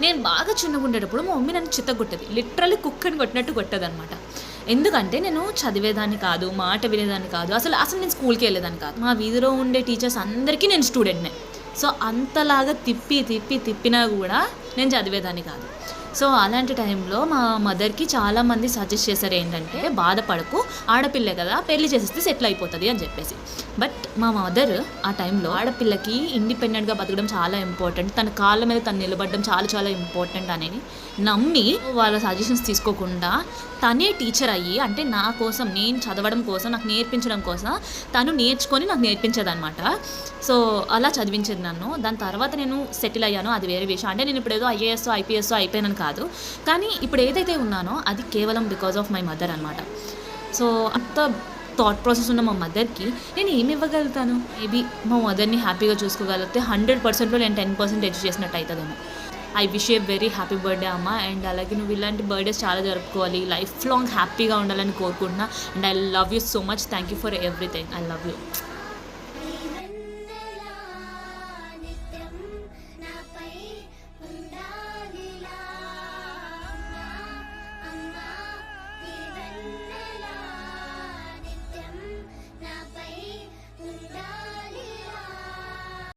నేను బాగా చిన్నగా ఉండేటప్పుడు మా మమ్మీ నన్ను చిత్తగొట్టేది, లిటరల్లీ కుక్కని కొట్టినట్టు కొట్టేదనమాట. ఎందుకంటే నేను చదివేదాన్ని కాదు, మాట వినేదాన్ని కాదు, అసలు నేను స్కూల్కి వెళ్ళేదాన్ని కాదు. మా వీధిలో ఉండే టీచర్స్ అందరికీ నేను స్టూడెంట్నే. సో అంతలాగా తిప్పినా కూడా నేను చదివేదాన్ని కాదు. సో అలాంటి టైంలో మా మదర్కి చాలామంది సజెస్ట్ చేశారు ఏంటంటే, బాధపడకు, ఆడపిల్లే కదా, పెళ్లి చేసేస్తే సెటిల్ అయిపోతుంది అని చెప్పేసి. బట్ మా మదర్ ఆ టైంలో ఆడపిల్లకి ఇండిపెండెంట్గా బతకడం చాలా ఇంపార్టెంట్, తన కాళ్ళ మీద తను నిలబడడం చాలా చాలా ఇంపార్టెంట్ అనేది నమ్మి వాళ్ళ సజెషన్స్ తీసుకోకుండా తనే టీచర్ అయ్యి, అంటే నా కోసం, నేను చదవడం కోసం, నాకు నేర్పించడం కోసం తను నేర్చుకొని నాకు నేర్పించేదనమాట. సో అలా చదివించేది నన్ను. దాని తర్వాత నేను సెటిల్ అయ్యాను, అది వేరే విషయం. అంటే నేను ఇప్పుడు ఏదో ఐఏఎస్ ఐపీఎస్ అయిపోయానని కాదు, కానీ ఇప్పుడు ఏదైతే ఉన్నానో అది కేవలం బికాజ్ ఆఫ్ మై మదర్ అనమాట. సో అంత థాట్ ప్రాసెస్ ఉన్న మా మదర్కి నేను ఏమి ఇవ్వగలుగుతాను? మేబీ మా మదర్ని హ్యాపీగా చూసుకోగలిగితే 100%లో నేను 10% ఎడ్జ్ చేసినట్టు అవుతుందేమో. I wish a very happy birthday అమ్మ. అండ్ అలాగే నువ్వు ఇలాంటి బర్త్డేస్ చాలా జరుపుకోవాలి, లైఫ్ లాంగ్ హ్యాపీగా ఉండాలని కోరుకుంటున్నా. And I love you so much. Thank you for everything. I love you.